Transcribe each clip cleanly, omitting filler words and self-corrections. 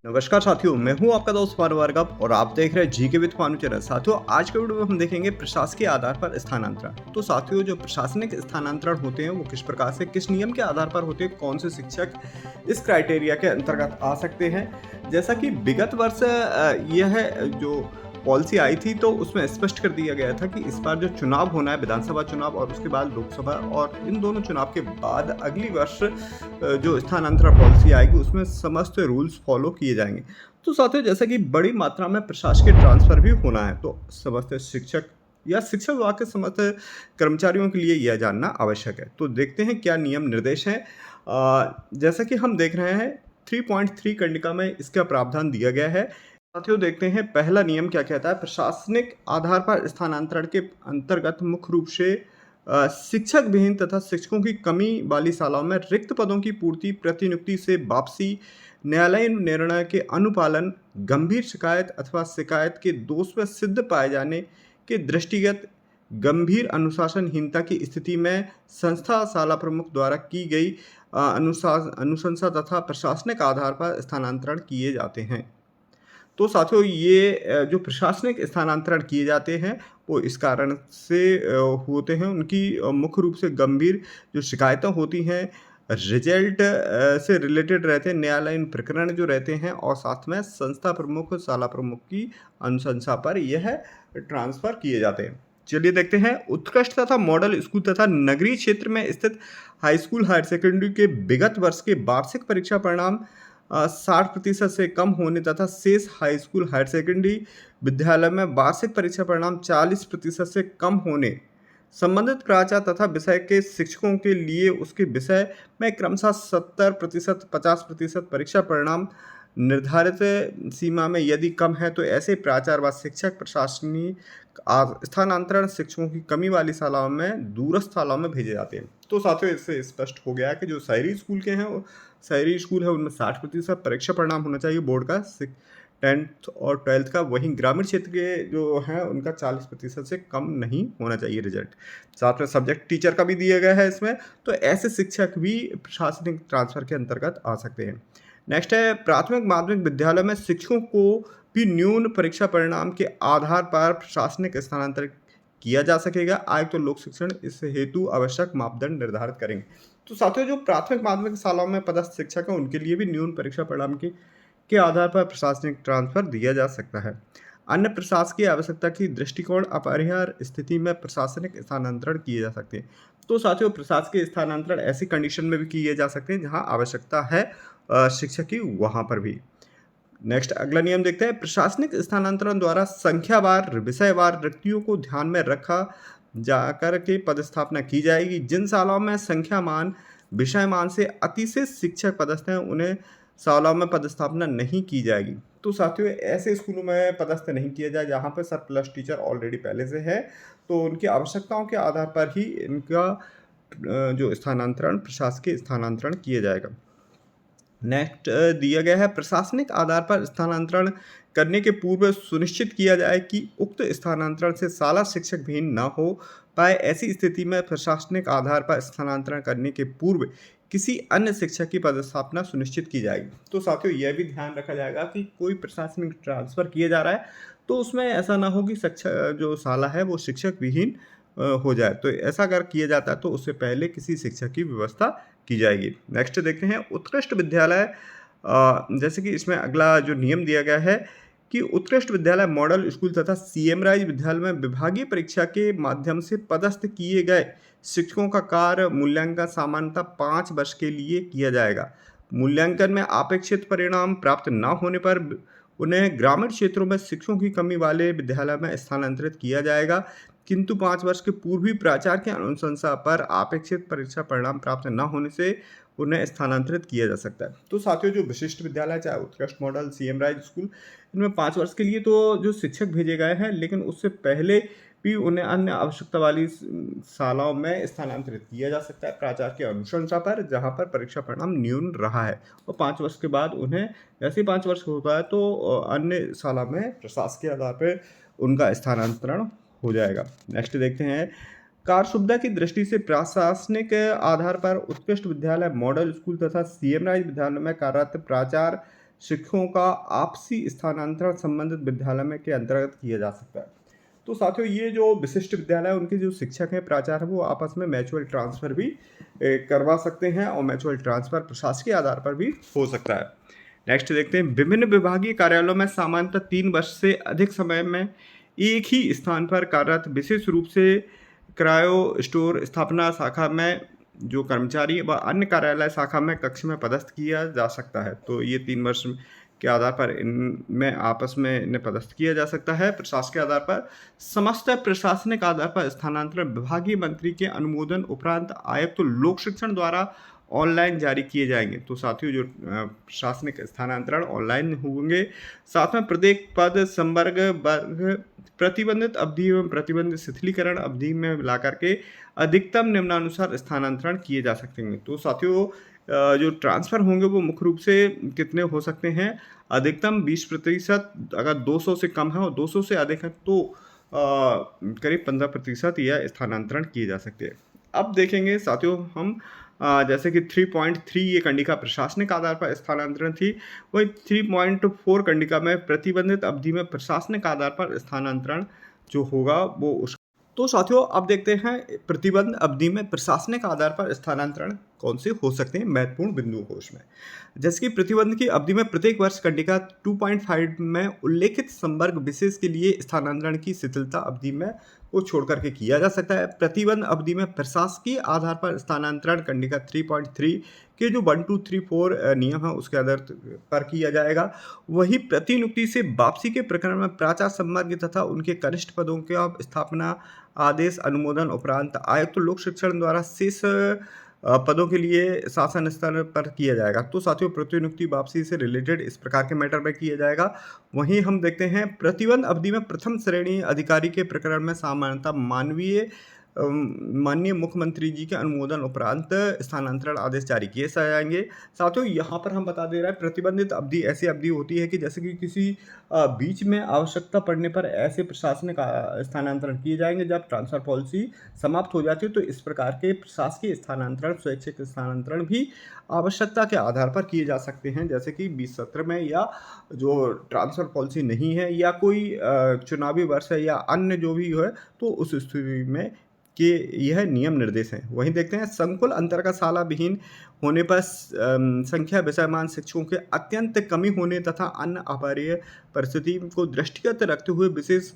नमस्कार साथियों, मैं हूं आपका दोस्त भानु भार्गव और आप देख रहे हैं जीके विद भानु चैनल। साथियों, आज के वीडियो में हम देखेंगे प्रशासकीय आधार पर स्थानांतरण। तो साथियों, जो प्रशासनिक स्थानांतरण होते हैं वो किस प्रकार से, किस नियम के आधार पर होते हैं, कौन से शिक्षक इस क्राइटेरिया के अंतर्गत आ सकते हैं। जैसा कि विगत वर्ष यह जो पॉलिसी आई थी तो उसमें स्पष्ट कर दिया गया था कि इस बार जो चुनाव होना है, विधानसभा चुनाव और उसके बाद लोकसभा, और इन दोनों चुनाव के बाद अगली वर्ष जो स्थानांतरण पॉलिसी आएगी उसमें समस्त रूल्स फॉलो किए जाएंगे। तो साथियों, जैसा कि बड़ी मात्रा में प्रशासकीय ट्रांसफर भी होना है तो समस्त शिक्षक या शिक्षा विभाग के समस्त कर्मचारियों के लिए यह जानना आवश्यक है। तो देखते हैं क्या नियम निर्देश हैं। जैसा कि हम देख रहे हैं 3.3 कंडिका में इसका प्रावधान दिया गया है। साथियों, देखते हैं पहला नियम क्या कहता है। प्रशासनिक आधार पर स्थानांतरण के अंतर्गत मुख्य रूप से शिक्षक विहीन तथा शिक्षकों की कमी वाली शालाओं में रिक्त पदों की पूर्ति, प्रतिनियुक्ति से वापसी, न्यायालयीन निर्णय के अनुपालन, गंभीर शिकायत अथवा शिकायत के दोष में सिद्ध पाए जाने के दृष्टिगत गंभीर अनुशासनहीनता की स्थिति में संस्था शाला प्रमुख द्वारा की गई अनुशंसा तथा प्रशासनिक आधार पर स्थानांतरण किए जाते हैं। तो साथियों, ये जो प्रशासनिक स्थानांतरण किए जाते हैं वो इस कारण से होते हैं, उनकी मुख्य रूप से गंभीर जो शिकायतें होती हैं, रिजल्ट से रिलेटेड रहते हैं, न्यायालयीन प्रकरण जो रहते हैं, और साथ में संस्था प्रमुख, शाला प्रमुख की अनुशंसा पर यह ट्रांसफ़र किए जाते हैं। चलिए देखते हैं। उत्कृष्ट तथा मॉडल स्कूल तथा नगरीय क्षेत्र में स्थित हाई स्कूल, हायर सेकेंडरी के विगत वर्ष के वार्षिक परीक्षा परिणाम 60% से कम होने तथा शेष हाई स्कूल, हायर सेकेंडरी विद्यालय में वार्षिक परीक्षा परिणाम 40% से कम होने, संबंधित प्राचार्य तथा विषय के शिक्षकों के लिए उसके विषय में क्रमशः 70%, 50% परीक्षा परिणाम निर्धारित सीमा में यदि कम है तो ऐसे प्राचार्य व शिक्षक प्रशासनिक स्थानांतरण शिक्षकों की कमी वाली शालाओं में, दूरस्थ शालाओं में भेजे जाते हैं। तो साथियों, इससे स्पष्ट हो गया कि जो शहरी स्कूल के हैं, शहरी स्कूल है उनमें 60% परीक्षा परिणाम होना चाहिए बोर्ड का 10th और 12th का। वहीं ग्रामीण क्षेत्र के जो हैं उनका 40% से कम नहीं होना चाहिए रिजल्ट। साथ में सब्जेक्ट टीचर का भी दिया गया है इसमें। तो ऐसे शिक्षक भी प्रशासनिक ट्रांसफर के अंतर्गत आ सकते हैं। नेक्स्ट है, प्राथमिक माध्यमिक विद्यालय में शिक्षकों को भी न्यून परीक्षा परिणाम के आधार पर प्रशासनिक स्थानांतरित किया जा सकेगा। आयुक्त तो लोक शिक्षण इस हेतु आवश्यक मापदंड निर्धारित करेंगे। तो साथियों, जो प्राथमिक माध्यमिक शालाओं में पदस्थ शिक्षक हैं उनके लिए भी न्यून परीक्षा परिणाम के आधार पर प्रशासनिक ट्रांसफर दिया जा सकता है। अन्य प्रशासकीय आवश्यकता की दृष्टिकोण अपरिहार्य स्थिति में प्रशासनिक स्थानांतरण किए जा सकते हैं। तो साथियों, प्रशासकीय स्थानांतरण ऐसी कंडीशन में भी किए जा सकते हैं जहां आवश्यकता है शिक्षक की, वहां पर भी। नेक्स्ट अगला नियम देखते हैं। प्रशासनिक स्थानांतरण द्वारा संख्यावार, विषयवार रिक्तियों को ध्यान में रखा जाकर के पदस्थापना की जाएगी। जिन शालाओं में संख्यामान, विषयमान से अतिशय शिक्षक पदस्थ हैं उन्हें शालाओं में पदस्थापना नहीं की जाएगी। तो साथियों, ऐसे स्कूलों में पदस्थ नहीं किया जाए जहाँ पर सरप्लस टीचर ऑलरेडी पहले से है, तो उनकी आवश्यकताओं के आधार पर ही इनका जो स्थानांतरण, प्रशासकीय स्थानांतरण किया जाएगा। नेक्स्ट दिया गया है, प्रशासनिक आधार पर स्थानांतरण करने के पूर्व सुनिश्चित किया जाए कि उक्त स्थानांतरण से शाला शिक्षक विहीन न हो पाए। ऐसी स्थिति में प्रशासनिक आधार पर स्थानांतरण करने के पूर्व किसी अन्य शिक्षक की पदस्थापना सुनिश्चित की जाएगी। तो साथियों, यह भी ध्यान रखा जाएगा कि कोई प्रशासनिक ट्रांसफर किया जा रहा है तो उसमें ऐसा ना हो कि जो शाला है वो शिक्षक विहीन हो जाए। तो ऐसा अगर किया जाता है तो उससे पहले किसी शिक्षक की व्यवस्था की जाएगी। नेक्स्ट देखते हैं, उत्कृष्ट विद्यालय। जैसे कि इसमें अगला जो नियम दिया गया है कि उत्कृष्ट विद्यालय, मॉडल स्कूल तथा सीएम राइज विद्यालय में विभागीय परीक्षा के माध्यम से पदस्थ किए गए शिक्षकों का कार्य मूल्यांकन सामान्यतः 5 वर्ष के लिए किया जाएगा। मूल्यांकन में अपेक्षित परिणाम प्राप्त न होने पर उन्हें ग्रामीण क्षेत्रों में शिक्षकों की कमी वाले विद्यालय में स्थानांतरित किया जाएगा, किंतु 5 वर्ष के पूर्व भी प्राचार्य की अनुशंसा पर अपेक्षित परीक्षा परिणाम प्राप्त न होने से उन्हें स्थानांतरित किया जा सकता है। तो साथियों, जो विशिष्ट विद्यालय, चाहे उत्कृष्ट मॉडल, सीएम राइज स्कूल, इनमें 5 वर्ष के लिए तो जो शिक्षक भेजे गए हैं, लेकिन उससे पहले भी उन्हें अन्य आवश्यकता वाली शालाओं में स्थानांतरित किया जा सकता है प्राचार्य की अनुशंसा पर, जहां पर परीक्षा परिणाम न्यून रहा है। और 5 वर्ष के बाद उन्हें, जैसे 5 वर्ष होता है तो अन्य शाला में प्रशासकीय आधार पर उनका स्थानांतरण हो जाएगा। नेक्स्ट देखते हैं, कार्य सुविधा की दृष्टि से प्रशासनिक आधार पर उत्कृष्ट विद्यालय, मॉडल स्कूल तथा सीएम राइज विद्यालय में कार्यरत प्राचार्य शिक्षकों का आपसी स्थानांतरण संबंधित विद्यालय में के अंतर्गत किया जा सकता है। तो साथियों ये जो विशिष्ट विद्यालय उनके जो शिक्षक हैं, प्राचार्य हैं, वो आपस में म्यूचुअल ट्रांसफ़र भी करवा सकते हैं और म्यूचुअल ट्रांसफ़र प्रशासकीय आधार पर भी हो सकता है। नेक्स्ट देखते हैं, विभिन्न विभागीय कार्यालयों में सामान्यतः 3 वर्ष से अधिक समय में एक ही स्थान पर कार्यरत विशेष रूप से क्रायो स्टोर स्थापना शाखा में जो कर्मचारी व अन्य कार्यालय शाखा में कक्ष में पदस्थ किया जा सकता है। तो ये 3 वर्ष के आधार पर इनमें आपस में इन्हें पदस्थ किया जा सकता है। प्रशासकीय आधार पर समस्त प्रशासनिक आधार पर स्थानांतरण विभागीय मंत्री के अनुमोदन उपरांत आयुक्त तो लोक शिक्षण द्वारा ऑनलाइन जारी किए जाएंगे। तो साथियों जो प्रशासनिक स्थानांतरण ऑनलाइन होंगे। साथ में प्रत्येक पद संवर्ग वर्ग प्रतिबंधित अवधि एवं प्रतिबंधित शिथिलीकरण अवधि में मिला करके अधिकतम निम्नानुसार स्थानांतरण किए जा सकते हैं। तो साथियों जो ट्रांसफ़र होंगे वो मुख्य रूप से कितने हो सकते हैं, अधिकतम 20%, अगर 200 से कम है और 200 से अधिक है तो करीब 15% यह स्थानांतरण किए जा सकते हैं। अब देखेंगे साथियों हम जैसे कि 3.3 ये कंडिका प्रशासनिक आधार पर स्थानांतरण थी, वही 3.4 कंडिका में प्रतिबंधित अवधि में प्रशासनिक आधार पर स्थानांतरण जो होगा वो उस। तो साथियों अब देखते हैं प्रतिबंध अवधि में प्रशासनिक आधार पर स्थानांतरण कौन से हो सकते हैं महत्वपूर्ण बिंदु को उसमें। जैसे कि प्रतिबंध की अवधि में प्रत्येक वर्ष कंडिका 2.5 में उल्लेखित संवर्ग विशेष के लिए स्थानांतरण की शिथिलता अवधि में को छोड़ करके किया जा सकता है। प्रतिबंध अवधि में प्रशासकीय आधार पर स्थानांतरण कंडिका 3.3 के जो 1, 2, 3, 4 नियम है उसके आधार पर किया जाएगा। वही प्रतिनियुक्ति से वापसी के प्रकरण में प्राचार्य संवर्ग तथा उनके कनिष्ठ पदों के स्थापना आदेश अनुमोदन उपरांत आयुक्त लोक शिक्षण द्वारा शेष पदों के लिए शासन स्तर पर किया जाएगा। तो साथियों प्रतिनियुक्ति वापसी से रिलेटेड इस प्रकार के मैटर में किया जाएगा। वहीं हम देखते हैं प्रतिबंध अवधि में प्रथम श्रेणी अधिकारी के प्रकरण में सामान्यतः माननीय मुख्यमंत्री जी के अनुमोदन उपरांत स्थानांतरण आदेश जारी किए जाएंगे। साथियों यहाँ पर हम बता दे रहे हैं प्रतिबंधित अवधि ऐसी अवधि होती है कि जैसे कि किसी बीच में आवश्यकता पड़ने पर ऐसे प्रशासनिक स्थानांतरण किए जाएंगे जब ट्रांसफर पॉलिसी समाप्त हो जाती है। तो इस प्रकार के प्रशासकीय स्थानांतरण स्वैच्छिक स्थानांतरण भी आवश्यकता के आधार पर किए जा सकते हैं, जैसे कि 20 सत्र में या जो ट्रांसफर पॉलिसी नहीं है या कोई चुनावी वर्ष है या अन्य जो भी है तो उस स्थिति में कि यह नियम निर्देश हैं। वहीं देखते हैं संकुल अंतर्गत शाला विहीन होने पर संख्या विषयमान शिक्षकों के अत्यंत कमी होने तथा अन्य अपरिहार्य परिस्थिति को दृष्टिगत रखते हुए विशेष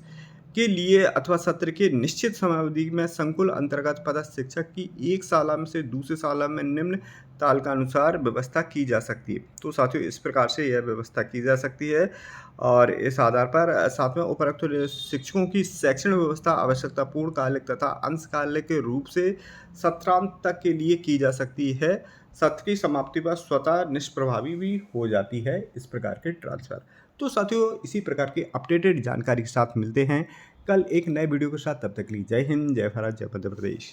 के लिए अथवा सत्र के निश्चित समयावधि में संकुल अंतर्गत पदस्थ शिक्षक की एक शाला में से दूसरे शाला में निम्न तालिकानुसार व्यवस्था की जा सकती है। तो साथियों इस प्रकार से यह व्यवस्था की जा सकती है और इस आधार पर साथ में उपरोक्त शिक्षकों की शैक्षणिक व्यवस्था आवश्यकतापूर्ण कालिक तथा अंशकालिक के रूप से सत्रांत तक के लिए की जा सकती है। सत्र की समाप्ति पर स्वतः निष्प्रभावी भी हो जाती है इस प्रकार के ट्रांसफर। तो साथियों इसी प्रकार की अपडेटेड जानकारी के साथ मिलते हैं कल एक नए वीडियो के साथ। तब तक के लिए जय हिंद, जय भारत, जय मध्य प्रदेश।